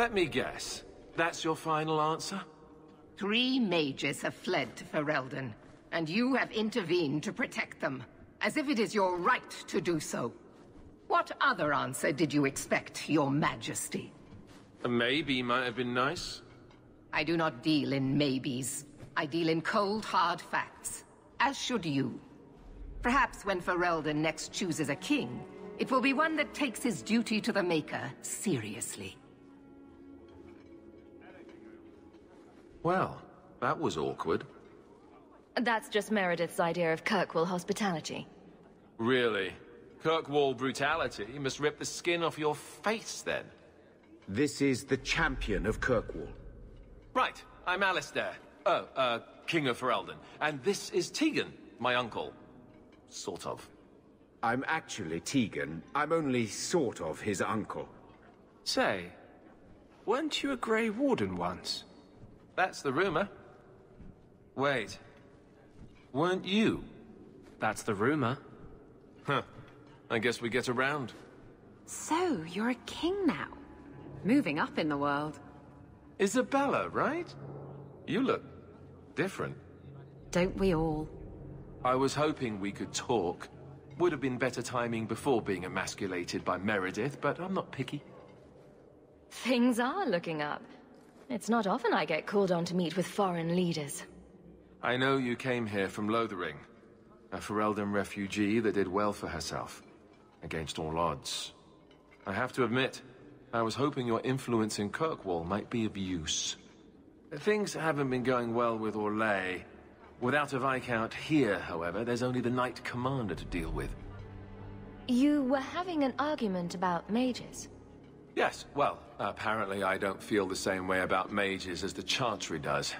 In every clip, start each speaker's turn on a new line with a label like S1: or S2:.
S1: Let me guess. That's your final answer?
S2: 3 mages have fled to Ferelden, and you have intervened to protect them, as if it is your right to do so. What other answer did you expect, your majesty?
S1: A maybe might have been nice.
S2: I do not deal in maybes. I deal in cold, hard facts. As should you. Perhaps when Ferelden next chooses a king, it will be one that takes his duty to the Maker seriously.
S1: Well, that was awkward.
S3: That's just Meredith's idea of Kirkwall hospitality.
S1: Really? Kirkwall brutality must rip the skin off your face, then.
S4: This is the champion of Kirkwall.
S1: Right, I'm Alistair. King of Ferelden. And this is Tegan, my uncle. Sort of.
S4: I'm actually Tegan. I'm only sort of his uncle.
S5: Say, weren't you a Grey Warden once?
S1: That's the rumor. Wait. Weren't you?
S5: That's the rumor.
S1: Huh. I guess we get around.
S6: So, you're a king now. Moving up in the world.
S1: Isabella, right? You look different.
S6: Don't we all?
S1: I was hoping we could talk. Would have been better timing before being emasculated by Meredith, but I'm not picky.
S3: Things are looking up. It's not often I get called on to meet with foreign leaders.
S1: I know you came here from Lothering, a Ferelden refugee that did well for herself, against all odds. I have to admit, I was hoping your influence in Kirkwall might be of use. Things haven't been going well with Orlais. Without a Viscount here, however, there's only the Knight Commander to deal with.
S3: You were having an argument about mages.
S1: Yes, well, apparently I don't feel the same way about mages as the Chantry does.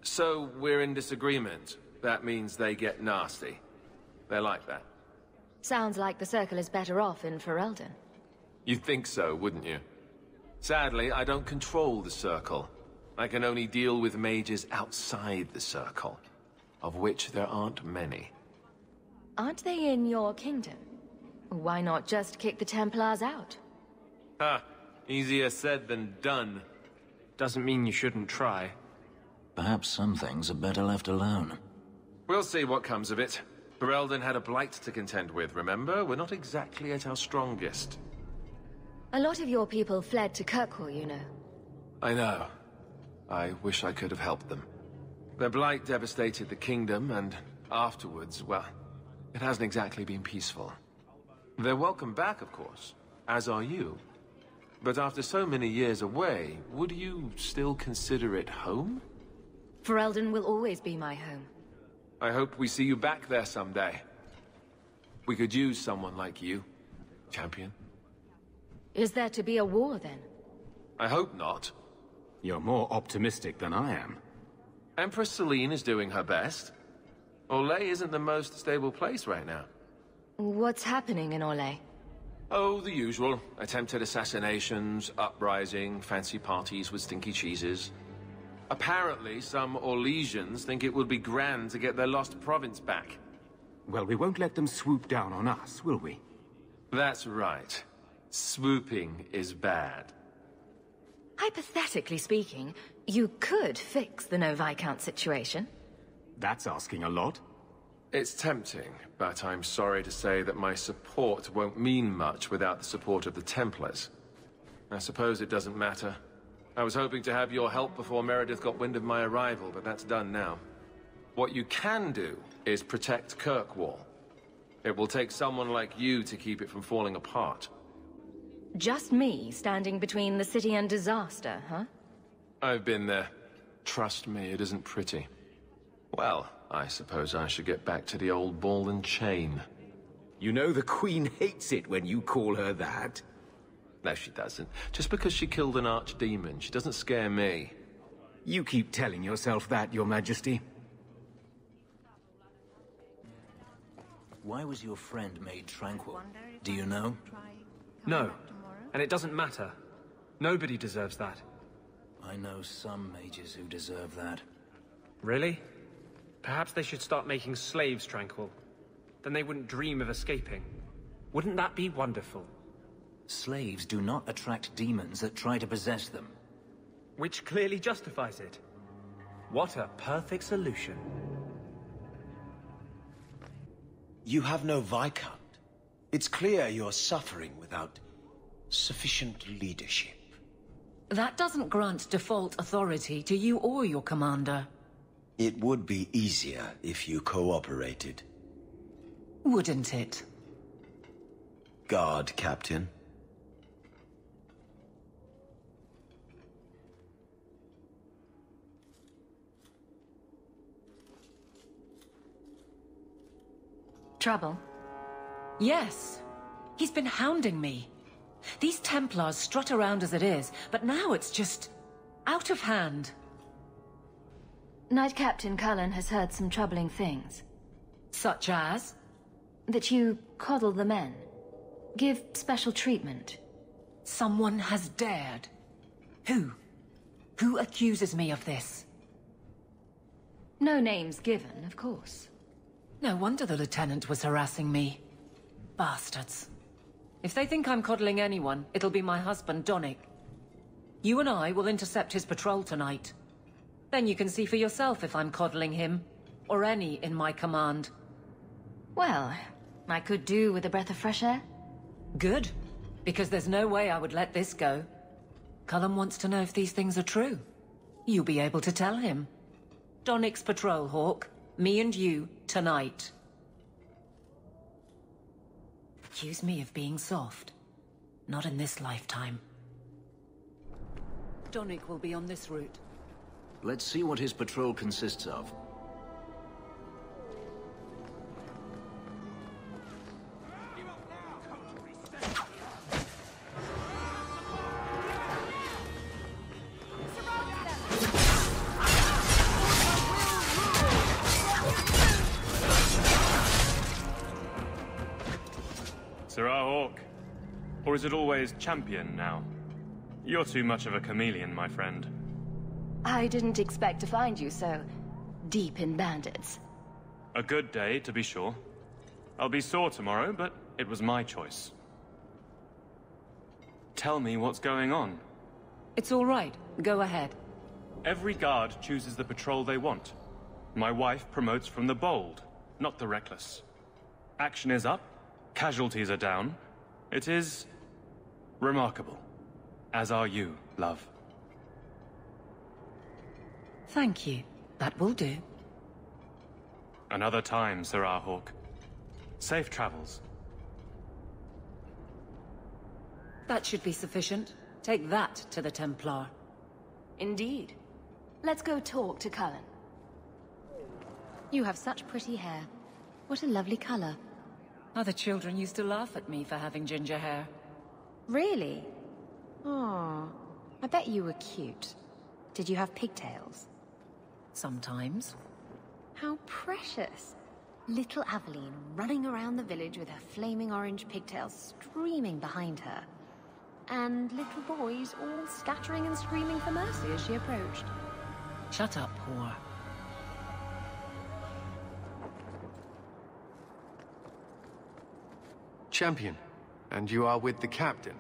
S1: So, we're in disagreement. That means they get nasty. They're like that.
S3: Sounds like the Circle is better off in Ferelden.
S1: You'd think so, wouldn't you? Sadly, I don't control the Circle. I can only deal with mages outside the Circle, of which there aren't many.
S3: Aren't they in your kingdom? Why not just kick the Templars out?
S1: Ha! Easier said than done.
S5: Doesn't mean you shouldn't try.
S7: Perhaps some things are better left alone.
S1: We'll see what comes of it. Ferelden had a blight to contend with, remember? We're not exactly at our strongest.
S3: A lot of your people fled to Kirkwall, you know.
S1: I know. I wish I could have helped them. Their blight devastated the kingdom, and afterwards, well, it hasn't exactly been peaceful. They're welcome back, of course, as are you. But after so many years away, would you still consider it home?
S3: Ferelden will always be my home.
S1: I hope we see you back there someday. We could use someone like you, champion.
S3: Is there to be a war, then?
S1: I hope not.
S4: You're more optimistic than I am.
S1: Empress Celine is doing her best. Orlais isn't the most stable place right now.
S3: What's happening in Orlais?
S1: Oh, the usual. Attempted assassinations, uprising, fancy parties with stinky cheeses. Apparently, some Orlesians think it would be grand to get their lost province back.
S4: Well, we won't let them swoop down on us, will we?
S1: That's right. Swooping is bad.
S3: Hypothetically speaking, you could fix the no Viscount situation.
S4: That's asking a lot.
S1: It's tempting, but I'm sorry to say that my support won't mean much without the support of the Templars. I suppose it doesn't matter. I was hoping to have your help before Meredith got wind of my arrival, but that's done now. What you can do is protect Kirkwall. It will take someone like you to keep it from falling apart.
S3: Just me standing between the city and disaster, huh?
S1: I've been there. Trust me, it isn't pretty. Well, I suppose I should get back to the old ball and chain.
S4: You know the Queen hates it when you call her that.
S1: No, she doesn't. Just because she killed an archdemon, she doesn't scare me.
S4: You keep telling yourself that, Your Majesty.
S7: Why was your friend made tranquil? Do you know?
S5: No, and it doesn't matter. Nobody deserves that.
S7: I know some mages who deserve that.
S5: Really? Perhaps they should start making slaves tranquil. Then they wouldn't dream of escaping. Wouldn't that be wonderful?
S7: Slaves do not attract demons that try to possess them.
S5: Which clearly justifies it. What a perfect solution.
S8: You have no Viscount. It's clear you're suffering without sufficient leadership.
S9: That doesn't grant default authority to you or your commander.
S8: It would be easier if you cooperated.
S9: Wouldn't it?
S8: Guard, Captain.
S3: Trouble?
S9: Yes. He's been hounding me. These Templars strut around as it is, but now it's just out of hand.
S3: Knight Captain Cullen has heard some troubling things.
S9: Such as?
S3: That you coddle the men. Give special treatment.
S9: Someone has dared. Who? Who accuses me of this?
S3: No names given, of course.
S9: No wonder the Lieutenant was harassing me. Bastards. If they think I'm coddling anyone, it'll be my husband, Donnic. You and I will intercept his patrol tonight. Then you can see for yourself if I'm coddling him, or any in my command.
S3: Well, I could do with a breath of fresh air.
S9: Good, because there's no way I would let this go. Cullen wants to know if these things are true. You'll be able to tell him. Donnic's patrol, Hawk. Me and you, tonight. Accuse me of being soft. Not in this lifetime. Donnic will be on this route.
S7: Let's see what his patrol consists of.
S10: Hawk. Or is it always champion now? You're too much of a chameleon, my friend.
S3: I didn't expect to find you so deep in bandits.
S10: A good day, to be sure. I'll be sore tomorrow, but it was my choice. Tell me what's going on.
S9: It's all right. Go ahead.
S10: Every guard chooses the patrol they want. My wife promotes from the bold, not the reckless. Action is up, casualties are down. It is remarkable. As are you, love.
S9: Thank you. That will do.
S10: Another time, Sir Hawk. Safe travels.
S9: That should be sufficient. Take that to the Templar.
S3: Indeed. Let's go talk to Cullen.
S11: You have such pretty hair. What a lovely color.
S9: Other children used to laugh at me for having ginger hair.
S11: Really? Oh, I bet you were cute. Did you have pigtails?
S9: Sometimes.
S11: How precious. Little Aveline running around the village with her flaming orange pigtails streaming behind her. And little boys all scattering and screaming for mercy as she approached.
S9: Shut up, whore.
S1: Champion, and you are with the captain.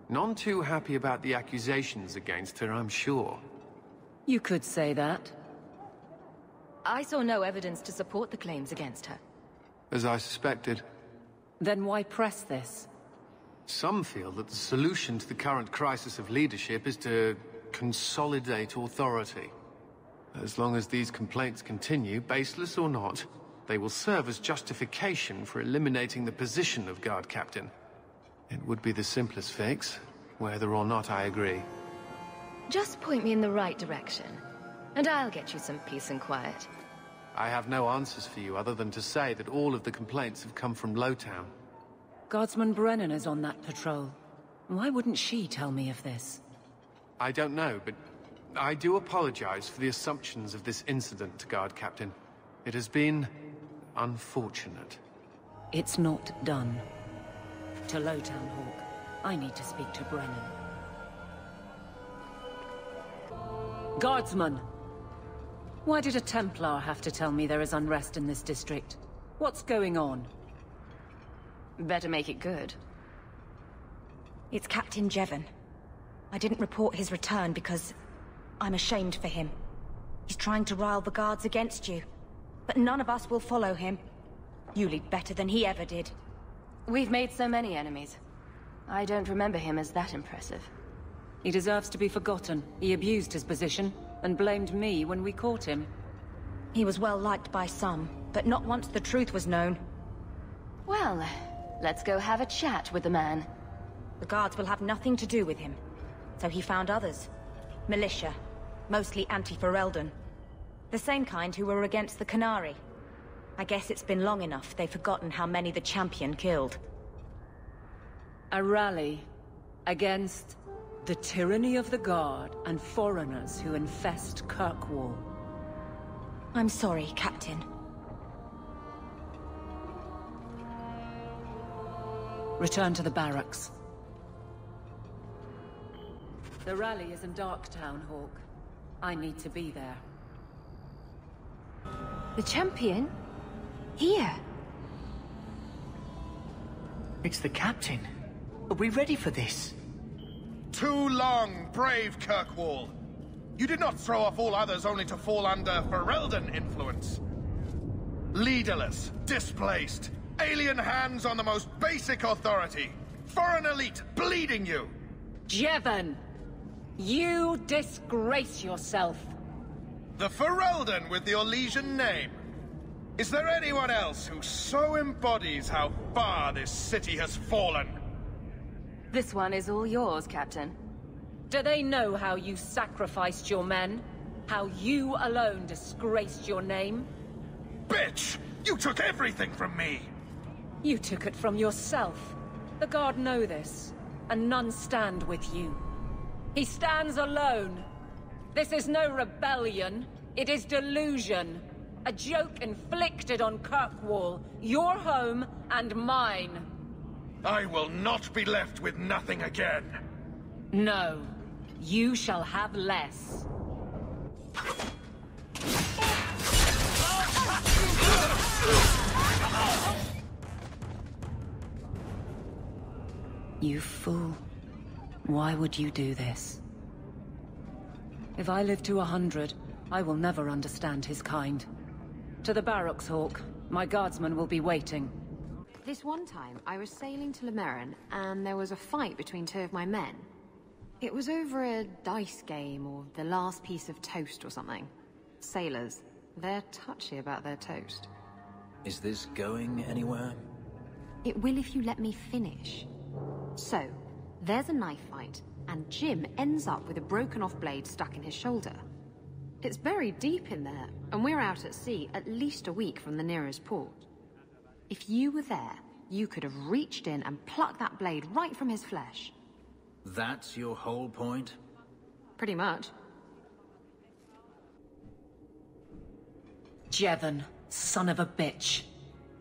S1: None too happy about the accusations against her, I'm sure.
S9: You could say that.
S3: I saw no evidence to support the claims against her.
S1: As I suspected.
S9: Then why press this?
S1: Some feel that the solution to the current crisis of leadership is to consolidate authority. As long as these complaints continue, baseless or not, they will serve as justification for eliminating the position of guard captain. It would be the simplest fix, whether or not I agree.
S3: Just point me in the right direction, and I'll get you some peace and quiet.
S1: I have no answers for you other than to say that all of the complaints have come from Lowtown.
S9: Guardsman Brennan is on that patrol. Why wouldn't she tell me of this?
S1: I don't know, but I do apologize for the assumptions of this incident, guard captain. It has been unfortunate.
S9: It's not done. To Lowtown, Hawk. I need to speak to Brennan. Guardsman! Why did a Templar have to tell me there is unrest in this district? What's going on?
S3: Better make it good.
S12: It's Captain Jevon. I didn't report his return because I'm ashamed for him. He's trying to rile the guards against you. But none of us will follow him. You lead better than he ever did.
S3: We've made so many enemies. I don't remember him as that impressive.
S9: He deserves to be forgotten. He abused his position and blamed me when we caught him.
S12: He was well liked by some, but not once the truth was known.
S3: Well, let's go have a chat with the man.
S12: The guards will have nothing to do with him. So he found others. Militia. Mostly anti-Ferelden. The same kind who were against the Canary. I guess it's been long enough they've forgotten how many the champion killed.
S9: A rally against the tyranny of the Guard and foreigners who infest Kirkwall.
S12: I'm sorry, Captain.
S9: Return to the barracks. The rally is in Darktown, Hawk. I need to be there.
S3: The champion? Here?
S13: It's the captain. Are we ready for this?
S14: Too long, brave Kirkwall. You did not throw off all others only to fall under Ferelden influence. Leaderless, displaced, alien hands on the most basic authority. Foreign elite bleeding you.
S9: Jevon! You disgrace yourself.
S14: The Ferelden with the Orlesian name. Is there anyone else who so embodies how far this city has fallen?
S3: This one is all yours, Captain.
S9: Do they know how you sacrificed your men? How you alone disgraced your name?
S14: Bitch! You took everything from me!
S9: You took it from yourself. The Guard know this, and none stand with you. He stands alone. This is no rebellion. It is delusion. A joke inflicted on Kirkwall, your home and mine.
S14: I will not be left with nothing again.
S9: No. You shall have less. You fool. Why would you do this? If I live to 100, I will never understand his kind. To the barracks, Hawk. My guardsmen will be waiting.
S6: This one time, I was sailing to Lemerin, and there was a fight between two of my men. It was over a dice game, or the last piece of toast or something. Sailors, they're touchy about their toast.
S7: Is this going anywhere?
S6: It will if you let me finish. So, there's a knife fight, and Jim ends up with a broken-off blade stuck in his shoulder. It's buried deep in there, and we're out at sea at least a week from the nearest port. If you were there, you could have reached in and plucked that blade right from his flesh.
S7: That's your whole point?
S6: Pretty much.
S9: Jevon, son of a bitch.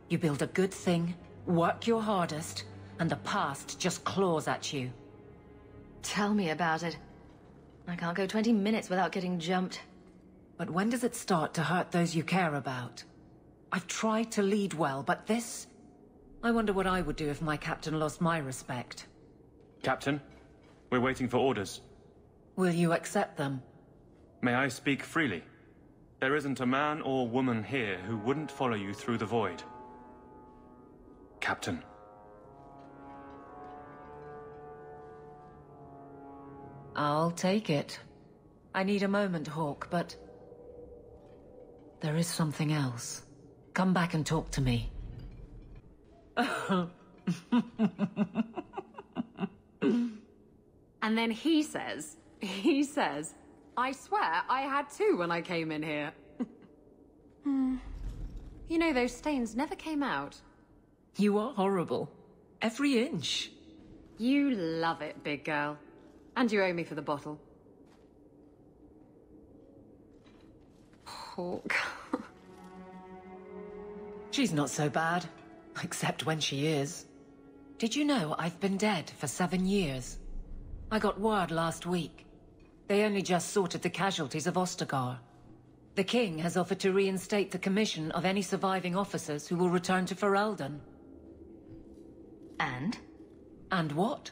S9: You build a good thing, work your hardest, and the past just claws at you.
S3: Tell me about it. I can't go 20 minutes without getting jumped.
S9: But when does it start to hurt those you care about? I've tried to lead well, but this... I wonder what I would do if my captain lost my respect.
S10: Captain, we're waiting for orders.
S9: Will you accept them?
S10: May I speak freely? There isn't a man or woman here who wouldn't follow you through the void. Captain.
S9: I'll take it. I need a moment, Hawk, but... there is something else. Come back and talk to me.
S6: And then he says, I swear I had two when I came in here. You know, those stains never came out.
S9: You are horrible. Every inch.
S6: You love it, big girl. And you owe me for the bottle. Hawk.
S9: She's not so bad. Except when she is. Did you know I've been dead for 7 years? I got word last week. They only just sorted the casualties of Ostagar. The king has offered to reinstate the commission of any surviving officers who will return to Ferelden.
S3: And?
S9: And what?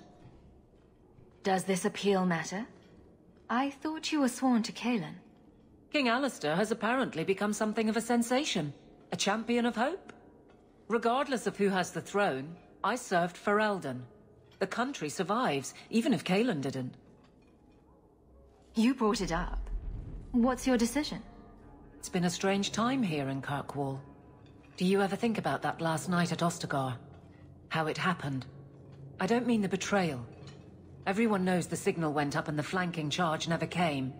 S3: Does this appeal matter? I thought you were sworn to Kaelin.
S9: King Alistair has apparently become something of a sensation. A champion of hope. Regardless of who has the throne, I served Ferelden. The country survives, even if Kaelin didn't.
S3: You brought it up. What's your decision?
S9: It's been a strange time here in Kirkwall. Do you ever think about that last night at Ostagar? How it happened? I don't mean the betrayal. Everyone knows the signal went up and the flanking charge never came.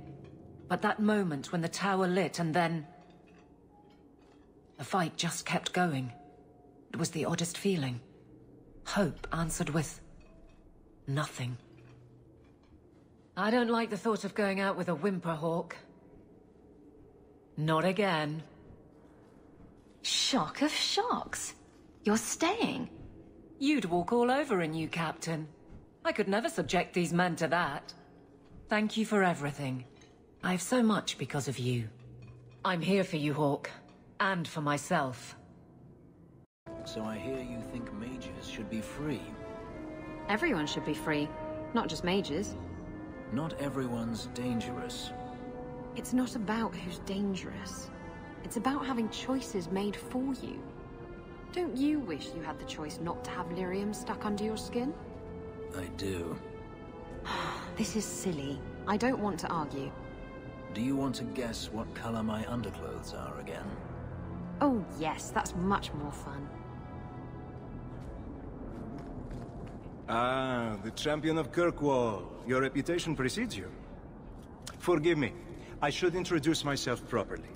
S9: But that moment when the tower lit and then... the fight just kept going. It was the oddest feeling. Hope answered with... nothing. I don't like the thought of going out with a whimper, Hawk. Not again.
S3: Shock of shocks. You're staying.
S9: You'd walk all over a new captain. I could never subject these men to that. Thank you for everything. I have so much because of you. I'm here for you, Hawk. And for myself.
S7: So I hear you think mages should be free.
S6: Everyone should be free, not just mages.
S7: Not everyone's dangerous.
S6: It's not about who's dangerous. It's about having choices made for you. Don't you wish you had the choice not to have lyrium stuck under your skin?
S7: I do.
S6: This is silly. I don't want to argue.
S7: Do you want to guess what color my underclothes are again?
S6: Oh yes, that's much more fun.
S8: Ah, the champion of Kirkwall. Your reputation precedes you. Forgive me. I should introduce myself properly.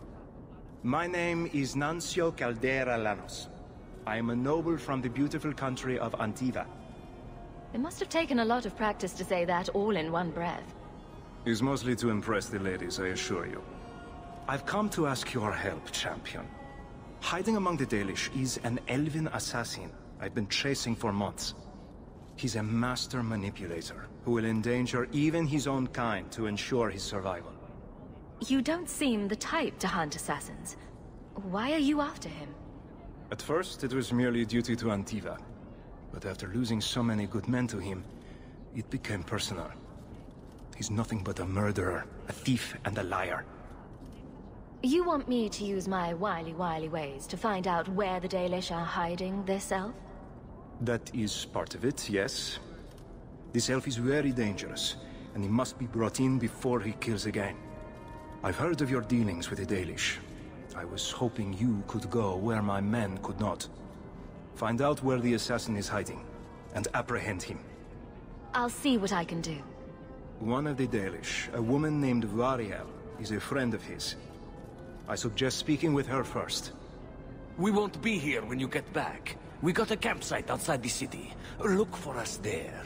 S8: My name is Nuncio Caldera Lanos. I am a noble from the beautiful country of Antiva.
S3: It must have taken a lot of practice to say that all in one breath.
S8: It's mostly to impress the ladies, I assure you. I've come to ask your help, champion. Hiding among the Dalish is an elven assassin I've been chasing for months. He's a master manipulator who will endanger even his own kind to ensure his survival.
S3: You don't seem the type to hunt assassins. Why are you after him?
S8: At first, it was merely duty to Antiva. But after losing so many good men to him, it became personal. He's nothing but a murderer, a thief, and a liar.
S3: You want me to use my wily ways to find out where the Dalish are hiding this elf?
S8: That is part of it, yes. This elf is very dangerous, and he must be brought in before he kills again. I've heard of your dealings with the Dalish. I was hoping you could go where my men could not. Find out where the assassin is hiding, and apprehend him.
S3: I'll see what I can do.
S8: One of the Dalish, a woman named Variel, is a friend of his. I suggest speaking with her first.
S15: We won't be here when you get back. We got a campsite outside the city. Look for us there.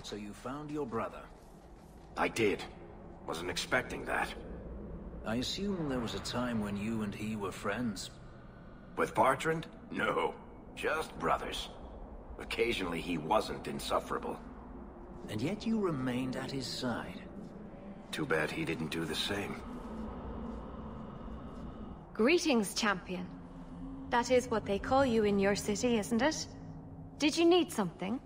S7: So you found your brother?
S15: I did. Wasn't expecting that.
S7: I assume there was a time when you and he were friends?
S15: With Bartrand? No. Just brothers. Occasionally he wasn't insufferable.
S7: And yet you remained at his side.
S15: Too bad he didn't do the same.
S11: Greetings, champion. That is what they call you in your city, isn't it? Did you need something?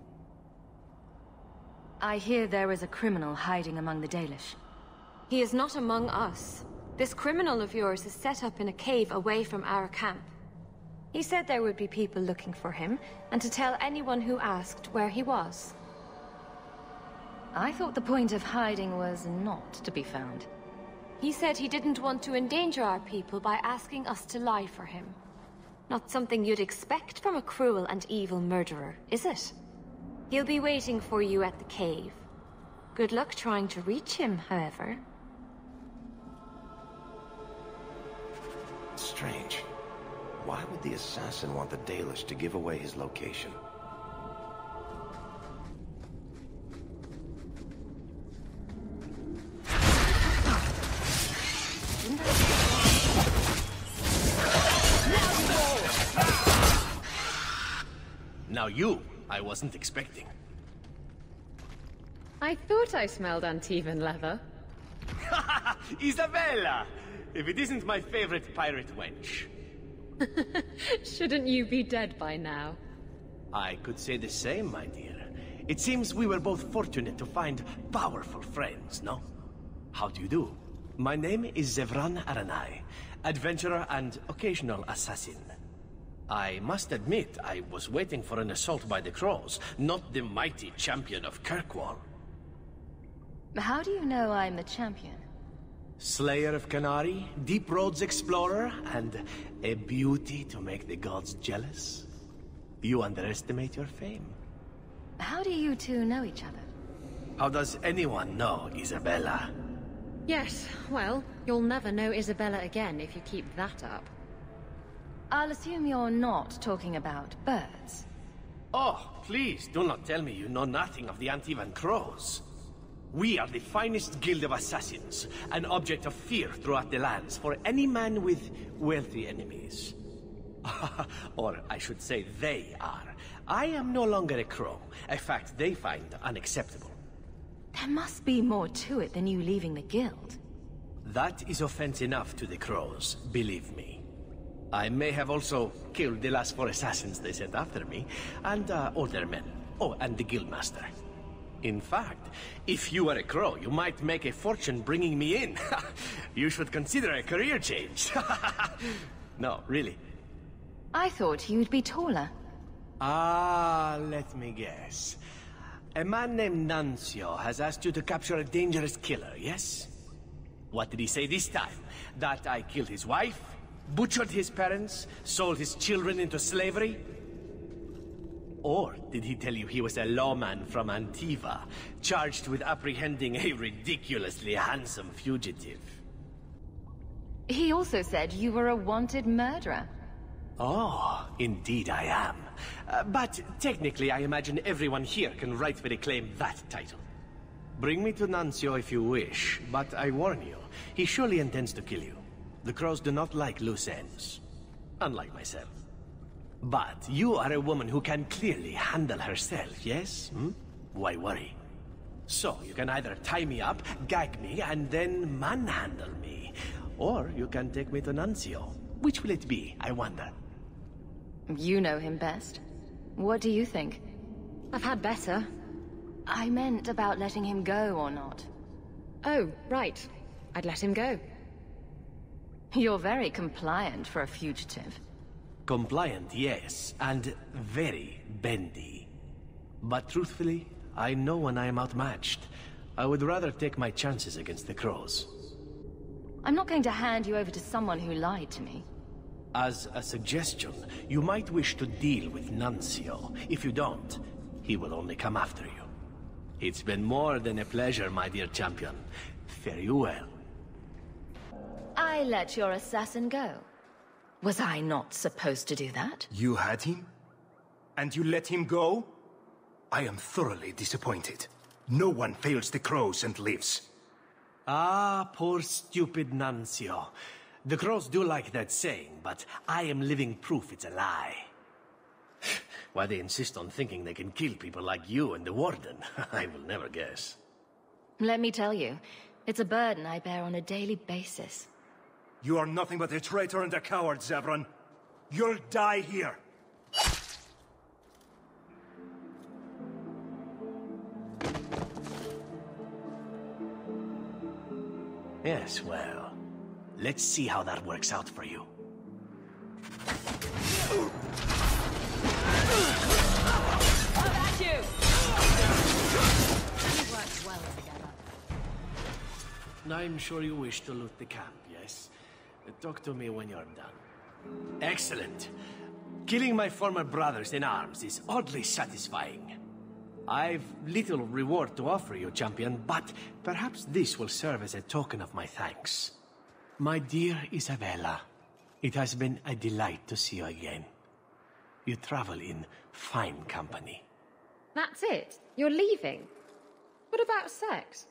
S3: I hear there is a criminal hiding among the Dalish.
S11: He is not among us. This criminal of yours is set up in a cave away from our camp. He said there would be people looking for him, and to tell anyone who asked where he was.
S3: I thought the point of hiding was not to be found.
S11: He said he didn't want to endanger our people by asking us to lie for him. Not something you'd expect from a cruel and evil murderer, is it? He'll be waiting for you at the cave. Good luck trying to reach him, however.
S15: Strange. Why would the assassin want the Dalish to give away his location?
S16: Now you, I wasn't expecting.
S17: I thought I smelled Antivan leather.
S16: Isabella! If it isn't my favorite pirate wench.
S17: Shouldn't you be dead by now?
S16: I could say the same, my dear. It seems we were both fortunate to find powerful friends, no? How do you do? My name is Zevran Aranai, adventurer and occasional assassin. I must admit, I was waiting for an assault by the Crows, not the mighty champion of Kirkwall.
S3: How do you know I'm the champion?
S16: Slayer of Canary, Deep Roads explorer, and a beauty to make the gods jealous. You underestimate your fame.
S3: How do you two know each other?
S16: How does anyone know Isabella?
S17: Yes, well, you'll never know Isabella again if you keep that up.
S3: I'll assume you're not talking about birds.
S16: Oh, please, do not tell me you know nothing of the Antivan Crows. We are the finest guild of assassins, an object of fear throughout the lands for any man with wealthy enemies. Or I should say they are. I am no longer a crow, a fact they find unacceptable.
S3: There must be more to it than you leaving the guild.
S16: That is offense enough to the Crows, believe me. I may have also killed the last 4 assassins they sent after me, and older men. Oh, and the guildmaster. In fact, if you were a crow, you might make a fortune bringing me in. You should consider a career change. No, really.
S3: I thought you'd be taller.
S16: Let me guess. A man named Nuncio has asked you to capture a dangerous killer, yes? What did he say this time? That I killed his wife? Butchered his parents? Sold his children into slavery? Or did he tell you he was a lawman from Antiva, charged with apprehending a ridiculously handsome fugitive?
S3: He also said you were a wanted murderer.
S16: Oh, indeed I am. But technically I imagine everyone here can rightfully claim that title. Bring me to Nuncio if you wish, but I warn you, he surely intends to kill you. The Crows do not like loose ends, unlike myself. But you are a woman who can clearly handle herself, yes? Why worry? So, you can either tie me up, gag me, and then manhandle me. Or you can take me to Nuncio. Which will it be, I wonder?
S3: You know him best. What do you think?
S17: I've had better.
S3: I meant about letting him go or not.
S17: Oh, right. I'd let him go.
S3: You're very compliant for a fugitive.
S16: Compliant, yes, and very bendy. But truthfully, I know when I am outmatched. I would rather take my chances against the Crows.
S3: I'm not going to hand you over to someone who lied to me.
S16: As a suggestion, you might wish to deal with Nuncio. If you don't, he will only come after you. It's been more than a pleasure, my dear champion. Fare you well.
S3: I let your assassin go. Was I not supposed to do that?
S8: You had him? And you let him go? I am thoroughly disappointed. No one fails the Crows and lives.
S16: Ah, poor stupid Nuncio. The Crows do like that saying, but I am living proof it's a lie. Why they insist on thinking they can kill people like you and the Warden, I will never guess.
S3: Let me tell you, it's a burden I bear on a daily basis.
S8: You are nothing but a traitor and a coward, Zevran. You'll die here.
S16: Yes, well, let's see how that works out for you.
S3: How about you?
S11: We worked well together.
S16: I'm sure you wish to loot the camp, yes? Talk to me when you're done. Excellent. Killing my former brothers in arms is oddly satisfying. I've little reward to offer you, champion, but perhaps this will serve as a token of my thanks. My dear Isabella, it has been a delight to see you again. You travel in fine company.
S17: That's it? You're leaving? What about sex?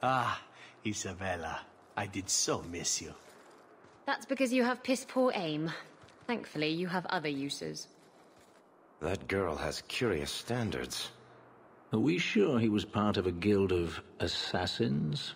S16: Ah, Isabella, I did so miss you.
S17: That's because you have piss-poor aim. Thankfully, you have other uses.
S18: That girl has curious standards.
S7: Are we sure he was part of a guild of assassins?